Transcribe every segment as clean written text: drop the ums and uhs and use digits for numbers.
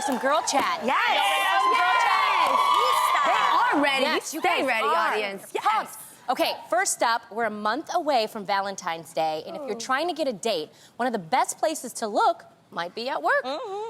for some girl chat. Yes. Y'all ready for some girl chat? They are ready. Yes, you Stay guys ready, are. audience. Yes. Okay, first up, we're a month away from Valentine's Day, and if you're trying to get a date, one of the best places to look might be at work.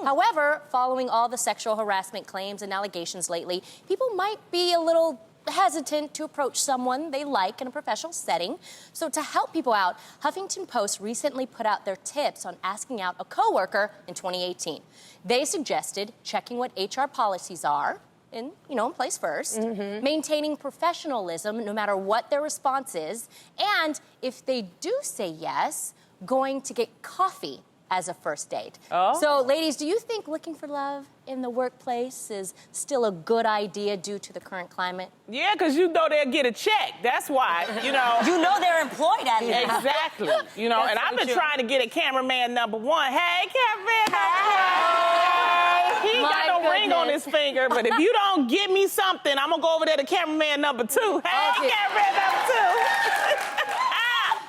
However, following all the sexual harassment claims and allegations lately, people might be a little hesitant to approach someone they like in a professional setting. So to help people out, Huffington Post recently put out their tips on asking out a coworker in 2018. They suggested checking what HR policies are in place first, maintaining professionalism no matter what their response is, and if they do say yes, going to get coffee as a first date. So, ladies, do you think looking for love in the workplace is still a good idea due to the current climate? Yeah, because you know they'll get a check. That's why, You know they're employed at it. Exactly. And I've been trying to get a cameraman number one. Hey, cameraman number one. He ain't got no ring on his finger, but if you don't get me something, I'm going to go over there to cameraman number two. Hey, cameraman number two.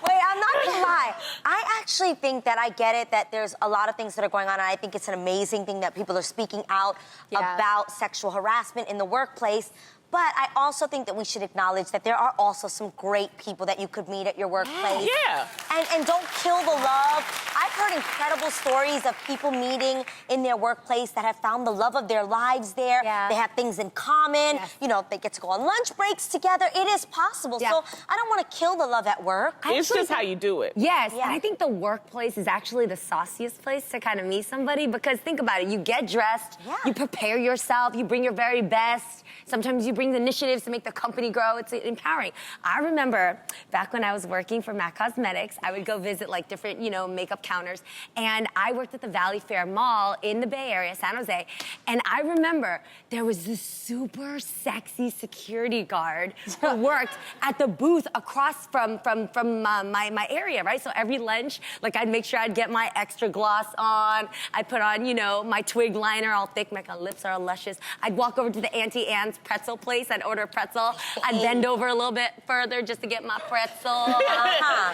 Wait, I'm not gonna lie. I actually think that I get it, that there's a lot of things that are going on, and I think it's an amazing thing that people are speaking out about sexual harassment in the workplace. But I also think that we should acknowledge that there are also some great people that you could meet at your workplace. Yeah. And don't kill the love. I've heard incredible stories of people meeting in their workplace that have found the love of their lives there. Yeah. They have things in common. They get to go on lunch breaks together. It is possible. So I don't want to kill the love at work. It's just how you do it. Yes, and I think the workplace is actually the sauciest place to kind of meet somebody, because think about it, you get dressed, you prepare yourself, you bring your very best. Sometimes you bring the initiatives to make the company grow. It's empowering. I remember back when I was working for MAC Cosmetics, I would go visit like different, makeup counters, and I worked at the Valley Fair Mall in the Bay Area, San Jose, and I remember there was this super sexy security guard who worked at the booth across from my area, right? So every lunch, like I'd make sure I'd get my extra gloss on, I'd put on, my twig liner all thick, my lips are all luscious. I'd walk over to the Auntie Anne's pretzel place, I'd order a pretzel, I'd bend over a little bit further just to get my pretzel.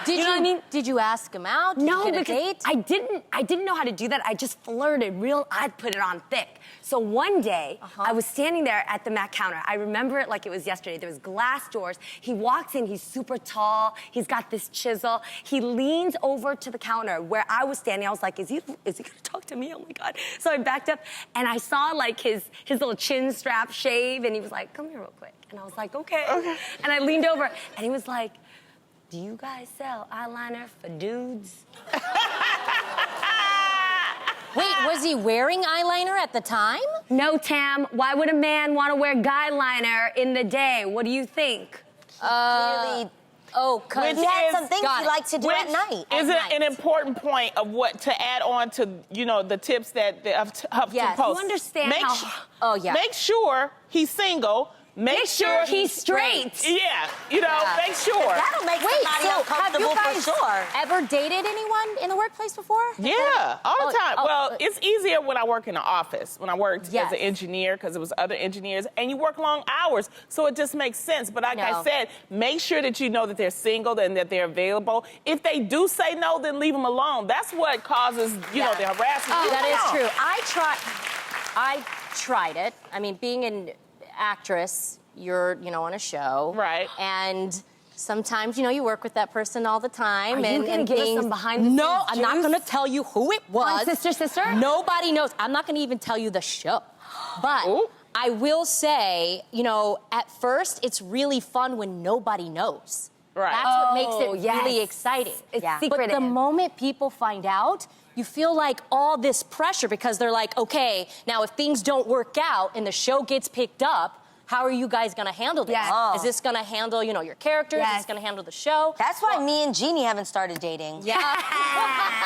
Did you know what I mean? Did you ask him out? Did No, you get a because date? I didn't know how to do that. I just flirted I'd put it on thick. So one day, I was standing there at the Mac counter. I remember it like it was yesterday. There was glass doors. He walks in, he's super tall. He's got this chisel. He leans over to the counter where I was standing. I was like, is he gonna talk to me? Oh my God. So I backed up and I saw like his little chin strap shave, and he was like, come here real quick. And I was like, okay. And I leaned over and he was like, do you guys sell eyeliner for dudes? Wait, was he wearing eyeliner at the time? No, Tam. Why would a man want to wear guy liner in the day? What do you think? Clearly, because he had some things he liked to do at night. Is it an important point of what to add on to, the tips that the Huffington Post? You understand Make sure he's single. Make sure he's straight. Yeah, make sure. That'll make somebody uncomfortable for sure. Ever dated anyone in the workplace before? Yeah, all the time. Well, it's easier when I work in the office, when I worked as an engineer, because it was other engineers, and you work long hours, so it just makes sense. But like I said, make sure that you know that they're single and that they're available. If they do say no, then leave them alone. That's what causes, the harassment. That is true. I tried it. I mean, being an actress, you're, on a show. Right. And sometimes, you work with that person all the time. Are you going to give us some behind the scenes No, I'm not going to tell you who it was. Sister? Nobody knows. I'm not going to even tell you the show. But I will say, at first, it's really fun when nobody knows. Right. That's what makes it really exciting. It's secretive. But the moment people find out, you feel like all this pressure, because they're like, okay, now if things don't work out and the show gets picked up, how are you guys gonna handle this? Is this gonna handle, your characters? Is this gonna handle the show? That's why me and Jeannie haven't started dating. Yeah.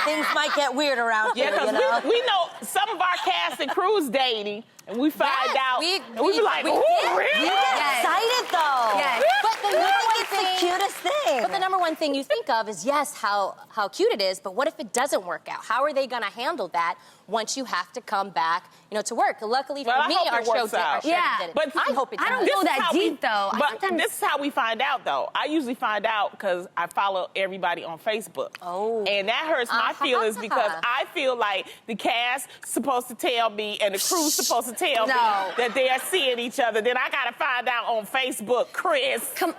Things might get weird around here, because we know some of our cast and crew's dating, and we find out, and we be like, oh, really? We get excited, though. But the You think it's the cutest thing. But the number one thing you think of is, yes, how cute it is, but what if it doesn't work out? How are they going to handle that once you have to come back, to work? Luckily for me, our show didn't. But I hope it does. I don't go that deep, though. But this is how we find out, though. I usually find out because I follow everybody on Facebook. Oh. And that hurts my feelings because I feel like the cast supposed to tell me and the crew's supposed to tell me that they are seeing each other. Then I got to find out on Facebook, Chris. Come.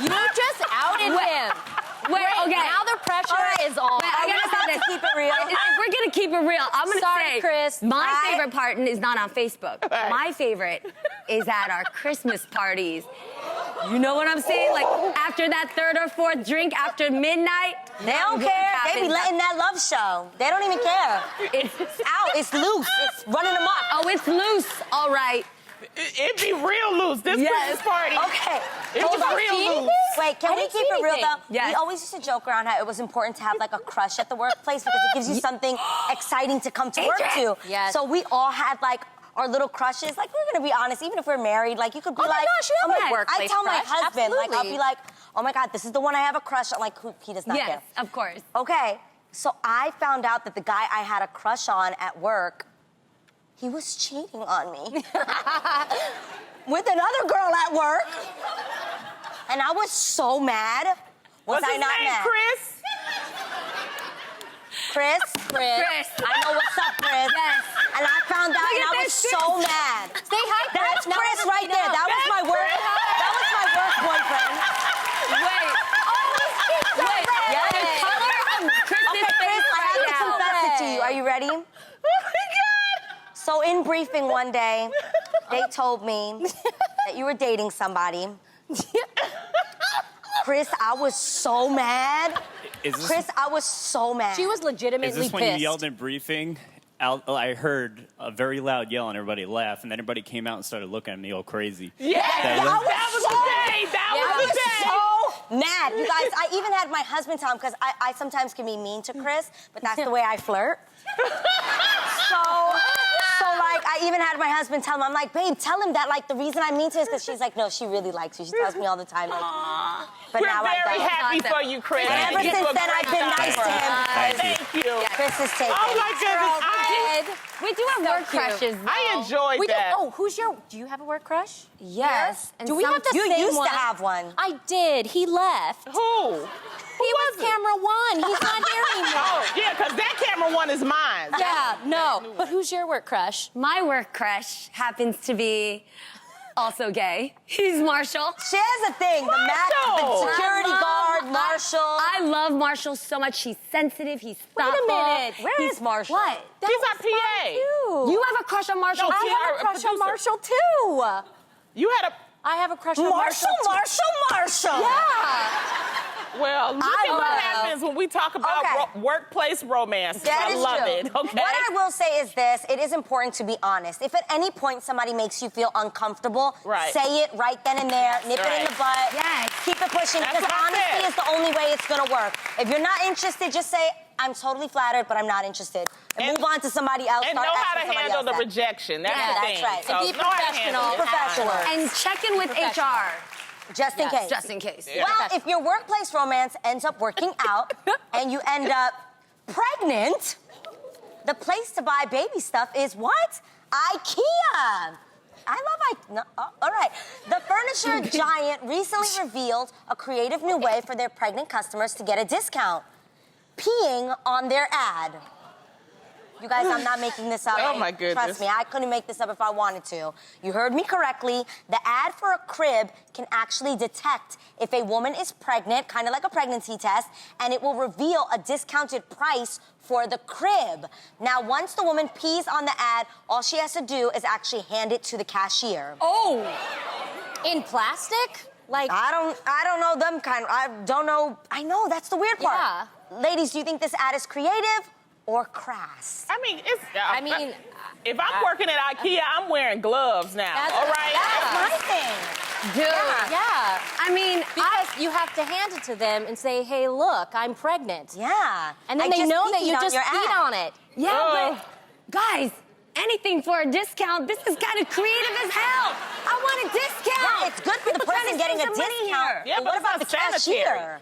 You just outed him. Wait, okay. Now the pressure is on. I gotta say this. Keep it real. If we're gonna keep it real, I'm gonna say, Chris. My favorite part is not on Facebook. Right. My favorite is at our Christmas parties. You know what I'm saying? Like after that third or fourth drink after midnight. They don't care. They be letting that love show. They don't even care. It's out. It's loose. It's running amok. Oh, it's loose. All right. It'd be real loose. This Christmas party. Okay. It was real loose. Wait, can we keep it real though? Yes. We always used to joke around how it was important to have like a crush at the workplace because it gives you something exciting to come to work to. Yes. So we all had like our little crushes. Like we're gonna be honest, even if we're married, like you could be Oh my like, gosh, you have a I workplace tell my crush. husband, like I'll Absolutely. be like, oh my God, this is the one I have a crush on. Like he does not Yes, care. of course. Okay, so I found out that the guy I had a crush on at work, he was cheating on me with another girl at work. And I was so mad. What's I his not name, mad? Chris? Chris. Chris. I know what's up, Chris. Yes. And I found out Look and at I was this, so Chris. mad. Say hi, Chris. That's Now Chris everybody right there. knows. That was my work. That was my work boyfriend. Wait. Wait. Yes. The color of Chris's Okay, Chris, face I have right to now. confess it to you. Are you ready? Oh my God. So in briefing one day, they told me that you were dating somebody. Chris, I was so mad. Chris, I was so mad. She was legitimately Is this pissed. when you yelled in briefing? I heard a very loud yell and everybody laughed, and then everybody came out and started looking at me all crazy. Yeah, that was the day. That was the day. So mad. You guys, I even had my husband tell him, because I sometimes can be mean to Chris, but that's the way I flirt. So like, I even had my husband tell him, I'm like, babe, tell him that, like, the reason I'm mean to him is because she's like, no, she really likes you. She tells me all the time, like, but We're now I very don't. happy for you, Chris. And ever You since do a then, great I've been job. nice to him. Thank you. Chris is taken. Oh my goodness, We do have work cute. crushes. I enjoyed We do. that. Oh, do you have a work crush? Yes. And Do we have the You same used one? to have one. I did. He left. Who? He was camera one. He's not here anymore. Oh, yeah, because that camera one is mine. Yeah, no. But who's your work crush? My work crush happens to be also gay. He's Marshall. She has a thing. The security guard, Marshall. I love Marshall so much. He's sensitive. He's Wait a thoughtful. minute. Where is Marshall? What? He's our PA. You have a crush on Marshall? No, I Our have a crush on producer. Marshall too. You had a... I have a crush on Marshall. Yeah. Well, look at what happens when we talk about Okay. workplace romance. That I is love true. it. Okay. What I will say is this: it is important to be honest. If at any point somebody makes you feel uncomfortable, Right. say it right then and there. Nip it in the butt. Yes. Keep it pushing That's because what I honesty said. is the only way it's gonna work. If you're not interested, just say, "I'm totally flattered, but I'm not interested," and move on to somebody else. And start know how asking to somebody handle else the that. rejection. That's Yeah, the that's thing. right. So And be know how to handle it. Professional. And check in with Professional. HR. Just in case. Just in case. Yeah. Well, if your workplace romance ends up working out and you end up pregnant, the place to buy baby stuff is what? IKEA. All right. The furniture giant recently revealed a creative new way for their pregnant customers to get a discount: peeing on their ad. You guys, I'm not making this up. Oh, my goodness. Trust me, I couldn't make this up if I wanted to. You heard me correctly. The ad for a crib can actually detect if a woman is pregnant, kind of like a pregnancy test, and it will reveal a discounted price for the crib. Now, once the woman pees on the ad, all she has to do is actually hand it to the cashier. Oh. In plastic? Like. I don't know them kind. I don't know. I know, that's the weird part. Yeah. Ladies, do you think this ad is creative or crass? I mean, it's... I mean, if I'm working at IKEA, I'm wearing gloves now. That's- All right? That's my thing. Dude. yeah. I mean, Because you have to hand it to them and say, hey, look, I'm pregnant. Yeah. And then I they know that peed you on just your peed ad. on it. yeah, Oh. but guys, anything for a discount. This is kind of creative as hell. I want a discount. Yeah, it's good for the People trying person to getting a save some money discount. here. Yeah, But but what it's about not the sanitary. cashier?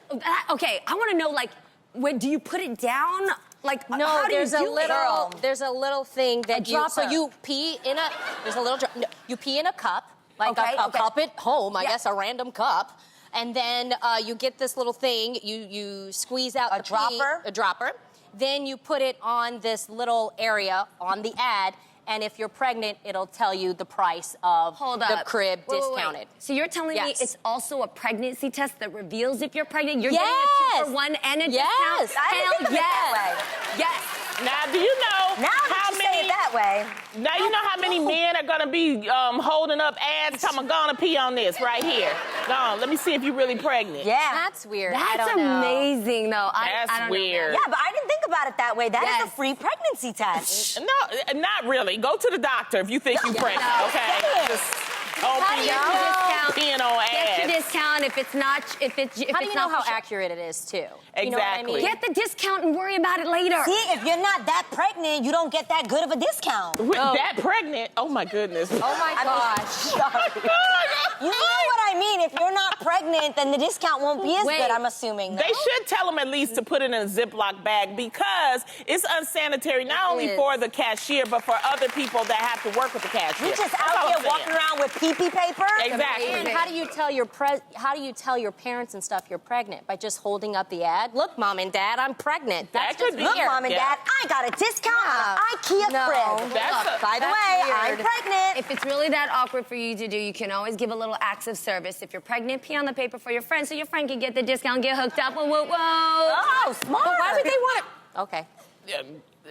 Okay, I want to know, like, when do you put it down? Like, No, how do there's you a do little it? there's a little thing that you so dropper. you pee in a there's a little no, you pee in a cup like Okay, a okay. cup at home, I Yeah. guess a random cup, and then you get this little thing you squeeze out A the dropper? pee, a dropper, then you put it on this little area on the ad. And if you're pregnant, it'll tell you the price of Hold the up. crib Wait, wait, wait. discounted. So you're telling me Yes. it's also a pregnancy test that reveals if you're pregnant? You're Yes. getting a 2-for-1 and a Yes. discount? I didn't think of it that way. Yes. Now, do you know Now that how you many? say it that way. Now you know how many men are gonna be holding up ads. I'm gonna pee on this right here. Go on, let me see if you're really pregnant. Yeah. That's weird. I That's don't know. amazing, though. That's I don't weird. Know Yeah, but I didn't think about it that way. That is Yes. a free pregnancy test. No, not really. Go to the doctor if you think you're pregnant. No. Okay. Just don't How do be you know? peeing on Get your ads. discount if it's not. If How do you it's know not how for sure. accurate it is too? You know Exactly. what I mean? Get the discount and worry about it later. See, if you're not that pregnant, you don't get that good of a discount. With that pregnant, oh my goodness. Oh my I mean, gosh. sorry. You know what I mean? If you're not pregnant, then the discount won't be as Wait. good, I'm assuming. No? They should tell them at least to put it in a Ziploc bag because it's unsanitary not only is. for the cashier but for other people that have to work with the cashier. You just That's all out I'm here saying. walking around with pee-pee paper? Exactly. And how do you tell your parents and stuff you're pregnant? By just holding up the ad? Look, Mom and Dad, I'm pregnant. That's That just could be. Look, weird. Mom and Yeah. Dad, I got a discount on an IKEA No. crib. That's By the that's way, I'm weird. pregnant. If it's really that awkward for you to do, you can always give a little acts of service. If you're pregnant, pee on the paper for your friend so your friend can get the discount, get hooked up. Whoa, whoa, whoa. Oh, smart. But why would they want it? Okay.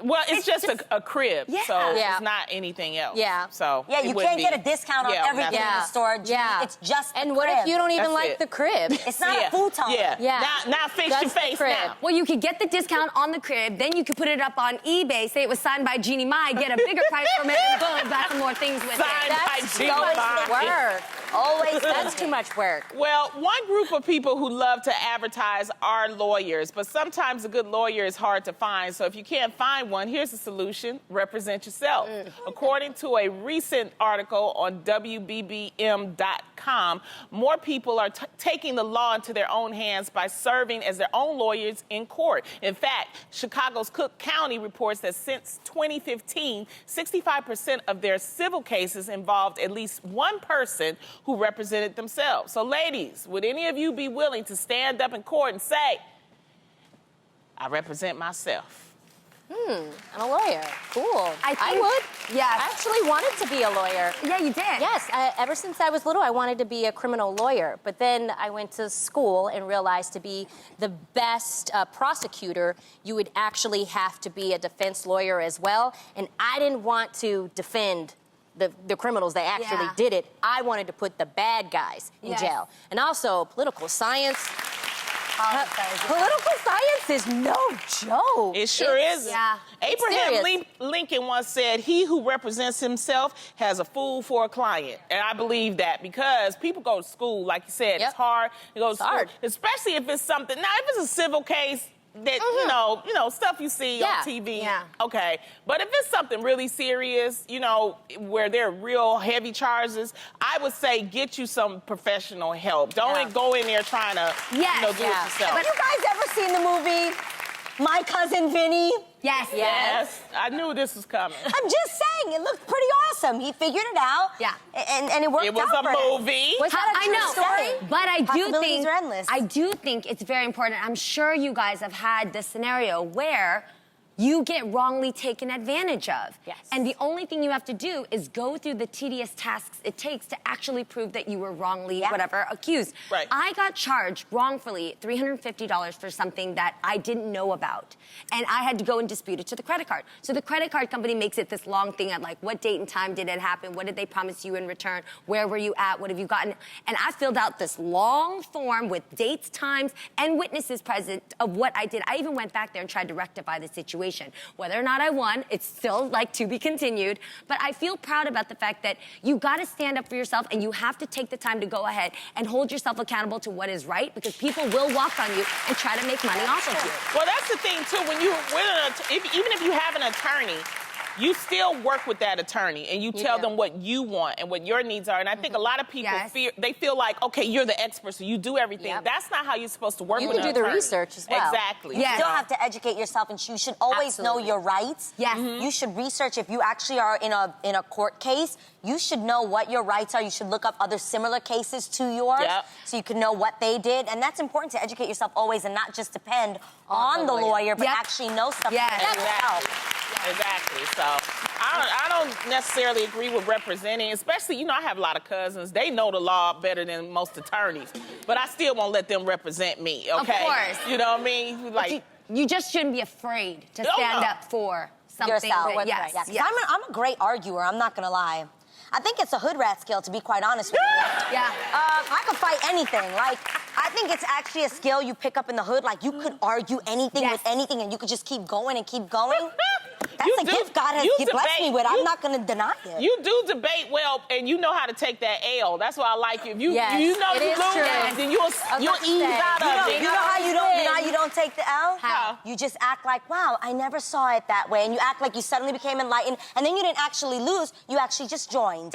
Well, it's just a crib, Yeah. so Yeah. it's not anything else. Yeah. So Yeah, it you wouldn't can't get a be- discount on Yeah, everything in Yeah. the store. G. Yeah. It's just And the what if crib. you don't even That's like it. the crib? It's not Yeah. a futon. Yeah. Yeah. Now fix Just your the face crib. now. Well, you could get the discount on the crib, then you could put it up on eBay, say it was signed by Jeannie Mai, get a bigger price from it, and boom, got some more things with Signed it. by That's Jeannie too much Mai. work. Always That's too much work. Well, one group of people who love to advertise are lawyers, but sometimes a good lawyer is hard to find. So if you can't find one, here's the solution: represent yourself. According to a recent article on WBBM.com, more people are taking the law into their own hands by serving as their own lawyers in court. In fact, Chicago's Cook County reports that since 2015, 65% of their civil cases involved at least one person who represented themselves. So, ladies, would any of you be willing to stand up in court and say, I represent myself? I'm a lawyer. Cool. I would. Yes. I actually wanted to be a lawyer. Yeah, you did. Yes, ever since I was little, I wanted to be a criminal lawyer. But then I went to school and realized to be the best prosecutor, you would actually have to be a defense lawyer as well. And I didn't want to defend the criminals that actually Yeah. did it. I wanted to put the bad guys in Yes. jail. And also, political science. Politics. Political science is no joke. It sure is. Yeah. Abraham serious. Lincoln once said, he who represents himself has a fool for a client. And I believe that because people go to school, like you said, Yep. it's hard to go to school. hard. Especially if it's something, now if it's a civil case, that, you know, stuff you see Yeah. on TV. Yeah. Okay. But if it's something really serious, you know, where there are real heavy charges, I would say get you some professional help. Don't Yeah. go in there trying to, Yes. do Yeah. it yourself. Have you guys ever seen the movie My Cousin Vinny? Yes. Yes, I knew this was coming. I'm just saying, it looked pretty awesome. He figured it out. Yeah. And it worked It was out a for him. movie. Was that a I true know, story? but I do Possibilities think are endless. I do think it's very important. I'm sure you guys have had this scenario where you get wrongly taken advantage of. Yes. And the only thing you have to do is go through the tedious tasks it takes to actually prove that you were wrongly, whatever, accused. Right. I got charged wrongfully $350 for something that I didn't know about. And I had to go and dispute it to the credit card. So the credit card company makes it this long thing at like, what date and time did it happen? What did they promise you in return? Where were you at? What have you gotten? And I filled out this long form with dates, times, and witnesses present of what I did. I even went back there and tried to rectify the situation. Whether or not I won, it's still like to be continued. But I feel proud about the fact that you got to stand up for yourself and you have to take the time to go ahead and hold yourself accountable to what is right, because people will walk on you and try to make money off of you. Well, that's the thing too. When you, even if you have an attorney, you still work with that attorney and you tell them what you want and what your needs are. And I think a lot of people feel like, okay, you're the expert, so you do everything. That's not how you're supposed to work with an attorney. You can do the research as well. Exactly. You still have to educate yourself, and you should always know your rights. Yes. You should research if you actually are in a court case. You should know what your rights are. You should look up other similar cases to yours so you can know what they did. And that's important to educate yourself always and not just depend on the lawyer, but actually know stuff yourself. Exactly. So I don't necessarily agree with representing, especially, you know, I have a lot of cousins. They know the law better than most attorneys, but I still won't let them represent me, okay? Of course. You know what I mean? Like, you just shouldn't be afraid to stand up for something. Yourself. Yes. I'm a great arguer, I'm not gonna lie. I think it's a hood rat skill, to be quite honest with you. I could fight anything. Like, I think it's actually a skill you pick up in the hood. Like, you could argue anything with anything, and you could just keep going and keep going. That's a gift God has blessed me with. I'm not going to deny it. You do debate well, and you know how to take that L. That's why I like you. If you know you lose, then you'll ease out of it. You know how you don't take the L? How? You just act like, wow, I never saw it that way. And you act like you suddenly became enlightened, and then you didn't actually lose. You actually just joined.